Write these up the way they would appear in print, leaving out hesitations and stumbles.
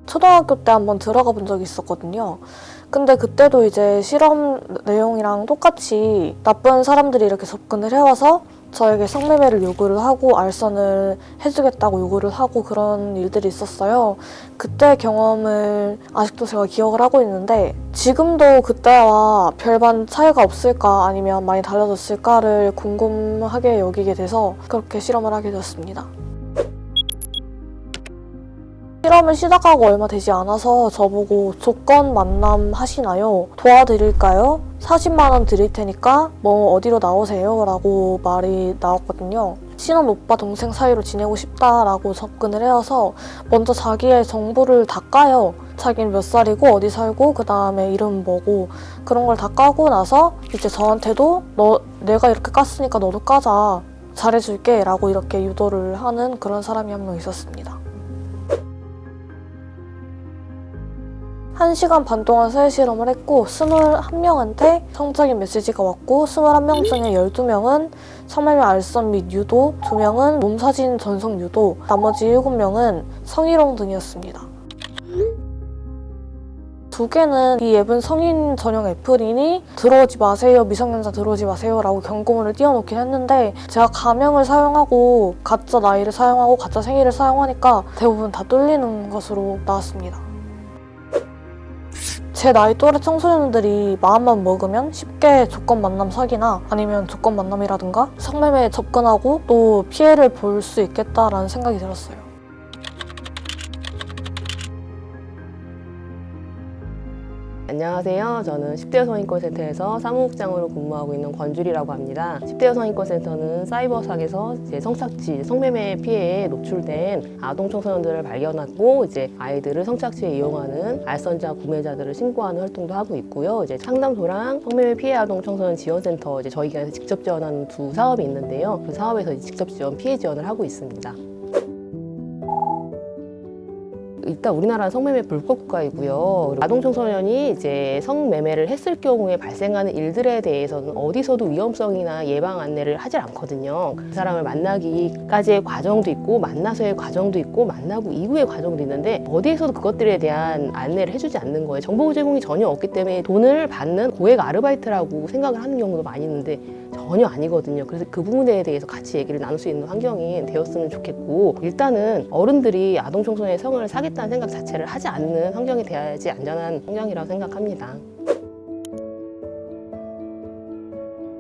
초등학교 때 한번 들어가 본 적이 있었거든요. 근데 그때도 이제 실험 내용이랑 똑같이 나쁜 사람들이 이렇게 접근을 해와서 저에게 성매매를 요구를 하고 알선을 해주겠다고 요구를 하고 그런 일들이 있었어요. 그때 경험을 아직도 제가 기억을 하고 있는데 지금도 그때와 별반 차이가 없을까 아니면 많이 달라졌을까를 궁금하게 여기게 돼서 그렇게 실험을 하게 되었습니다. 실험을 시작하고 얼마 되지 않아서 저보고 조건 만남 하시나요? 도와드릴까요? 40만 원 드릴 테니까 뭐 어디로 나오세요? 라고 말이 나왔거든요. 친한 오빠 동생 사이로 지내고 싶다라고 접근을 해서 먼저 자기의 정보를 다 까요. 자기는 몇 살이고 어디 살고 그 다음에 이름 뭐고 그런 걸 다 까고 나서 이제 저한테도 내가 이렇게 깠으니까 너도 까자. 잘해줄게 라고 이렇게 유도를 하는 그런 사람이 한 명 있었습니다. 1시간 반 동안 새 실험을 했고 21명한테 성적인 메시지가 왔고 21명 중에 12명은 성매매 알선 및 유도, 2명은 몸사진 전송 유도, 나머지 7명은 성희롱 등이었습니다. 2개는 이 앱은 성인 전용 애플이니 들어오지 마세요, 미성년자 들어오지 마세요 라고 경고문을 띄워놓긴 했는데 제가 가명을 사용하고 가짜 나이를 사용하고 가짜 생일을 사용하니까 대부분 다 뚫리는 것으로 나왔습니다. 제 나이 또래 청소년들이 마음만 먹으면 쉽게 조건 만남 사기나 아니면 조건 만남이라든가 성매매에 접근하고 또 피해를 볼 수 있겠다라는 생각이 들었어요. 안녕하세요. 저는 10대 여성인권센터에서 사무국장으로 근무하고 있는 권주리라고 합니다. 10대 여성인권센터는 사이버 사기에서 성착취, 성매매 피해에 노출된 아동 청소년들을 발견하고 아이들을 성착취에 이용하는 알선자 구매자들을 신고하는 활동도 하고 있고요. 상담소랑 성매매 피해 아동 청소년 지원센터 저희 기관에서 직접 지원하는 두 사업이 있는데요. 그 사업에서 직접 지원, 피해 지원을 하고 있습니다. 일단 우리나라는 성매매 불법 국가이고요. 아동 청소년이 성매매를 했을 경우에 발생하는 일들에 대해서는 어디서도 위험성이나 예방 안내를 하질 않거든요. 그 사람을 만나기까지의 과정도 있고 만나서의 과정도 있고 만나고 이후의 과정도 있는데 어디에서도 그것들에 대한 안내를 해주지 않는 거예요. 정보 제공이 전혀 없기 때문에 돈을 받는 고액 아르바이트라고 생각을 하는 경우도 많이 있는데 전혀 아니거든요. 그래서 그 부분에 대해서 같이 얘기를 나눌 수 있는 환경이 되었으면 좋겠고 일단은 어른들이 아동 청소년의 성을 사겠다는 생각 자체를 하지 않는 환경이 돼야지 안전한 환경이라고 생각합니다.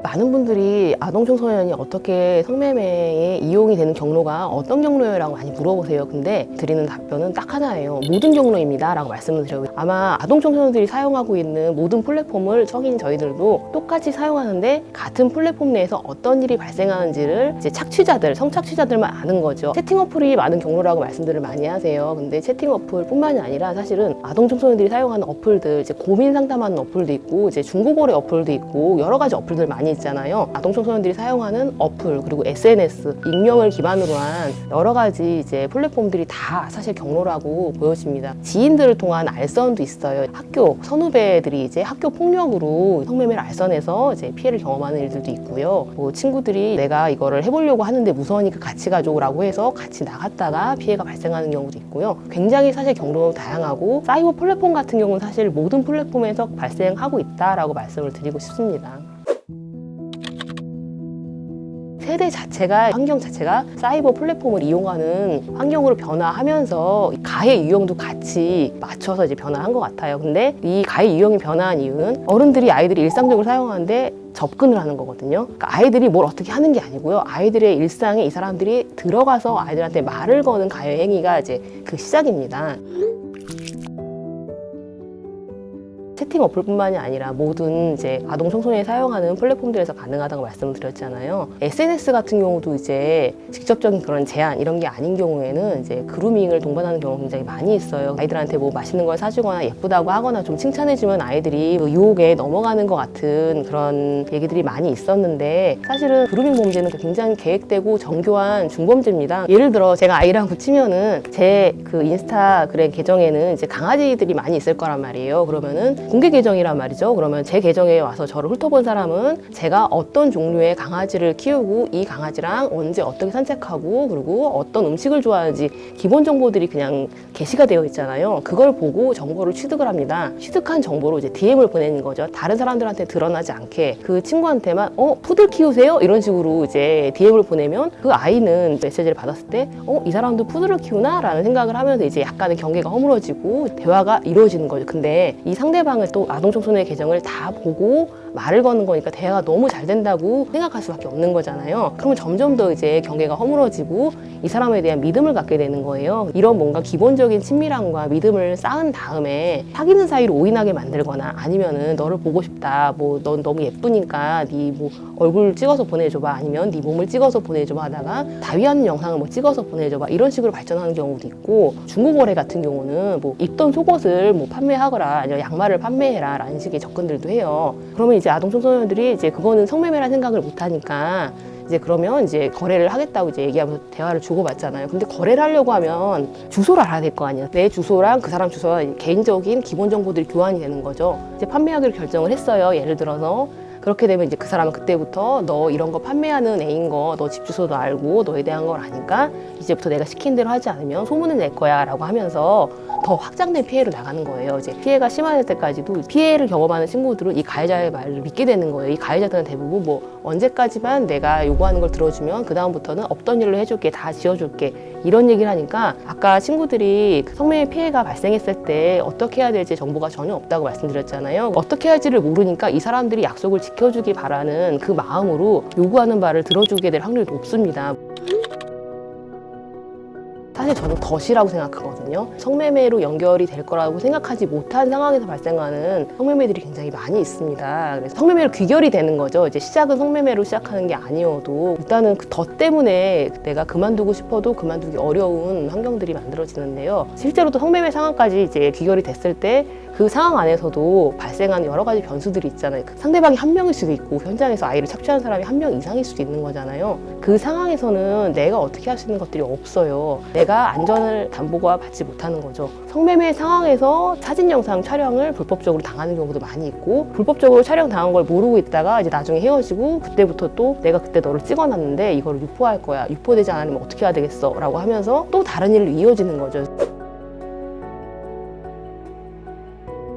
많은 분들이 아동 청소년이 어떻게 성매매에 이용이 되는 경로가 어떤 경로예요? 라고 많이 물어보세요. 근데 드리는 답변은 딱 하나예요. 모든 경로입니다 라고 말씀을 드려요. 아마 아동 청소년들이 사용하고 있는 모든 플랫폼을 성인 저희들도 똑같이 사용하는데 같은 플랫폼 내에서 어떤 일이 발생하는지를 착취자들, 성착취자들만 아는 거죠. 채팅 어플이 많은 경로라고 말씀들을 많이 하세요. 근데 채팅 어플 뿐만이 아니라 사실은 아동 청소년들이 사용하는 어플들, 고민 상담하는 어플도 있고 중고거래 어플도 있고 여러 가지 어플들 많이 있잖아요. 아동 청소년들이 사용하는 어플 그리고 SNS, 익명을 기반으로 한 여러 가지 플랫폼들이 다 사실 경로라고 보여집니다. 지인들을 통한 알선도 있어요. 학교 선후배들이 학교 폭력으로 성매매를 알선해서 피해를 경험하는 일들도 있고요. 친구들이 내가 이거를 해보려고 하는데 무서우니까 같이 가줘라고 해서 같이 나갔다가 피해가 발생하는 경우도 있고요. 굉장히 사실 경로도 다양하고 사이버 플랫폼 같은 경우는 사실 모든 플랫폼에서 발생하고 있다라고 말씀을 드리고 싶습니다. 세대 자체가, 환경 자체가 사이버 플랫폼을 이용하는 환경으로 변화하면서 가해 유형도 같이 맞춰서 변화한 것 같아요. 근데 이 가해 유형이 변화한 이유는 어른들이 아이들이 일상적으로 사용하는데 접근을 하는 거거든요. 그러니까 아이들이 뭘 어떻게 하는 게 아니고요. 아이들의 일상에 이 사람들이 들어가서 아이들한테 말을 거는 가해 행위가 그 시작입니다. 채팅 어플뿐만이 아니라 모든 이제 아동 청소년이 사용하는 플랫폼들에서 가능하다고 말씀을 드렸잖아요. SNS 같은 경우도 이제 직접적인 그런 제한 이런 게 아닌 경우에는 이제 그루밍을 동반하는 경우가 굉장히 많이 있어요. 아이들한테 뭐 맛있는 걸 사주거나 예쁘다고 하거나 좀 칭찬해주면 아이들이 유혹에 넘어가는 것 같은 그런 얘기들이 많이 있었는데, 사실은 그루밍 범죄는 굉장히 계획되고 정교한 중범죄입니다. 예를 들어 제가 아이랑 붙이면은 제 그 인스타그램 계정에는 이제 강아지들이 많이 있을 거란 말이에요. 그러면은 공개 계정이란 말이죠. 그러면 제 계정에 와서 저를 훑어본 사람은 제가 어떤 종류의 강아지를 키우고 이 강아지랑 언제 어떻게 산책하고 그리고 어떤 음식을 좋아하는지 기본 정보들이 그냥 게시가 되어 있잖아요. 그걸 보고 정보를 취득을 합니다. 취득한 정보로 이제 DM을 보내는 거죠. 다른 사람들한테 드러나지 않게 그 친구한테만 푸들 키우세요? 이런 식으로 이제 DM을 보내면 그 아이는 메시지를 받았을 때 이 사람도 푸들을 키우나? 라는 생각을 하면서 이제 약간의 경계가 허물어지고 대화가 이루어지는 거죠. 근데 이 상대방을 또 아동 청소년의 계정을 다 보고 말을 거는 거니까 대화가 너무 잘 된다고 생각할 수밖에 없는 거잖아요. 그러면 점점 더 이제 경계가 허물어지고 이 사람에 대한 믿음을 갖게 되는 거예요. 이런 뭔가 기본적인 친밀함과 믿음을 쌓은 다음에 사귀는 사이로 오인하게 만들거나 아니면은 너를 보고 싶다, 뭐 넌 너무 예쁘니까 네 뭐 얼굴 찍어서 보내줘봐, 아니면 네 몸을 찍어서 보내줘봐 하다가 다위하는 영상을 뭐 찍어서 보내줘봐 이런 식으로 발전하는 경우도 있고, 중고거래 같은 경우는 뭐 입던 속옷을 뭐 판매하거나 아니면 양말을 판매해라 라는 식의 접근들도 해요. 그러면 이제 아동 청소년들이 이제 그거는 성매매라는 생각을 못 하니까 이제 그러면 이제 거래를 하겠다고 이제 얘기하면서 대화를 주고받잖아요. 근데 거래를 하려고 하면 주소를 알아야 될 거 아니에요. 내 주소랑 그 사람 주소와 개인적인 기본 정보들이 교환이 되는 거죠. 이제 판매하기로 결정을 했어요. 예를 들어서 그렇게 되면 이제 그 사람은 그때부터 너 이런 거 판매하는 애인 거 너 집 주소도 알고 너에 대한 걸 아니까 이제부터 내가 시킨 대로 하지 않으면 소문을 낼 거야 라고 하면서 더 확장된 피해로 나가는 거예요. 이제 피해가 심화될 때까지도 피해를 경험하는 친구들은 이 가해자의 말을 믿게 되는 거예요. 이 가해자들은 대부분 뭐 언제까지만 내가 요구하는 걸 들어주면 그 다음부터는 없던 일로 해줄게, 다 지어줄게 이런 얘기를 하니까, 아까 친구들이 성매매 피해가 발생했을 때 어떻게 해야 될지 정보가 전혀 없다고 말씀드렸잖아요. 어떻게 할지를 모르니까 이 사람들이 약속을 지켜주기 바라는 그 마음으로 요구하는 바를 들어주게 될 확률이 높습니다. 사실 저는 덫이라고 생각하거든요. 성매매로 연결이 될 거라고 생각하지 못한 상황에서 발생하는 성매매들이 굉장히 많이 있습니다. 그래서 성매매로 귀결이 되는 거죠. 이제 시작은 성매매로 시작하는 게 아니어도 일단은 그 덫 때문에 내가 그만두고 싶어도 그만두기 어려운 환경들이 만들어지는데요. 실제로도 성매매 상황까지 이제 귀결이 됐을 때 그 상황 안에서도 발생하는 여러 가지 변수들이 있잖아요. 상대방이 한 명일 수도 있고 현장에서 아이를 착취하는 사람이 한 명 이상일 수도 있는 거잖아요. 그 상황에서는 내가 어떻게 할 수 있는 것들이 없어요. 내가 안전을 담보가 받지 못하는 거죠. 성매매 상황에서 사진 영상 촬영을 불법적으로 당하는 경우도 많이 있고, 불법적으로 촬영 당한 걸 모르고 있다가 이제 나중에 헤어지고 그때부터 또 내가 그때 너를 찍어놨는데 이걸 유포할 거야, 유포되지 않으면 어떻게 해야 되겠어 라고 하면서 또 다른 일로 이어지는 거죠.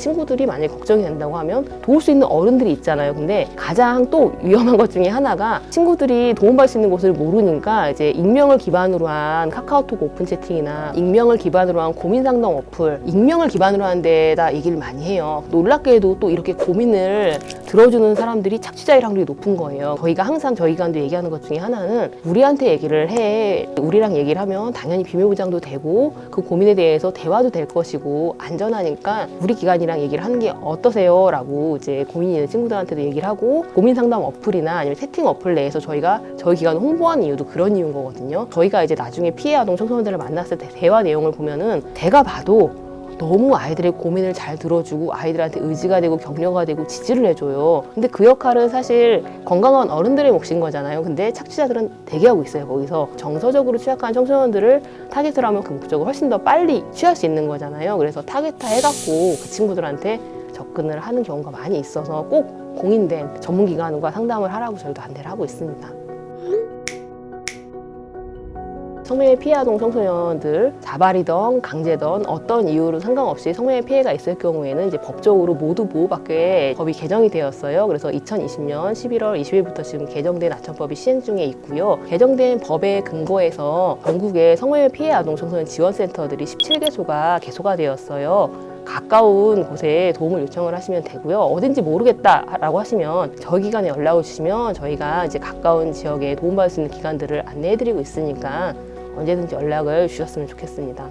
친구들이 만약에 걱정이 된다고 하면 도울 수 있는 어른들이 있잖아요. 근데 가장 또 위험한 것 중에 하나가 친구들이 도움받을 수 있는 곳을 모르니까 이제 익명을 기반으로 한 카카오톡 오픈 채팅이나 익명을 기반으로 한 고민 상담 어플, 익명을 기반으로 한 데다 얘기를 많이 해요. 놀랍게도 또 이렇게 고민을 들어주는 사람들이 착취자일 확률이 높은 거예요. 저희가 항상 저희 기관도 얘기하는 것 중에 하나는 우리한테 얘기를 해. 우리랑 얘기를 하면 당연히 비밀 보장도 되고 그 고민에 대해서 대화도 될 것이고 안전하니까 우리 기관이랑 얘기를 하는 게 어떠세요? 라고 이제 고민이 있는 친구들한테도 얘기를 하고, 고민 상담 어플이나 아니면 채팅 어플 내에서 저희가 저희 기관을 홍보하는 이유도 그런 이유인 거거든요. 저희가 이제 나중에 피해 아동 청소년들을 만났을 때 대화 내용을 보면은 제가 봐도 너무 아이들의 고민을 잘 들어주고 아이들한테 의지가 되고 격려가 되고 지지를 해줘요. 근데 그 역할은 사실 건강한 어른들의 몫인 거잖아요. 근데 착취자들은 대기하고 있어요. 거기서 정서적으로 취약한 청소년들을 타겟을 하면 그 목적을 훨씬 더 빨리 취할 수 있는 거잖아요. 그래서 타겟화 해갖고 그 친구들한테 접근을 하는 경우가 많이 있어서 꼭 공인된 전문기관과 상담을 하라고 저희도 안내를 하고 있습니다. 성매매 피해 아동 청소년들 자발이든 강제든 어떤 이유로 상관없이 성매매 피해가 있을 경우에는 이제 법적으로 모두 보호받게 법이 개정이 되었어요. 그래서 2020년 11월 20일부터 지금 개정된 아청법이 시행 중에 있고요. 개정된 법에 근거해서 전국의 성매매 피해 아동 청소년 지원센터들이 17개소가 개소가 되었어요. 가까운 곳에 도움을 요청을 하시면 되고요. 어딘지 모르겠다라고 하시면 저희 기관에 연락을 주시면 저희가 이제 가까운 지역에 도움받을 수 있는 기관들을 안내해드리고 있으니까 언제든지 연락을 주셨으면 좋겠습니다.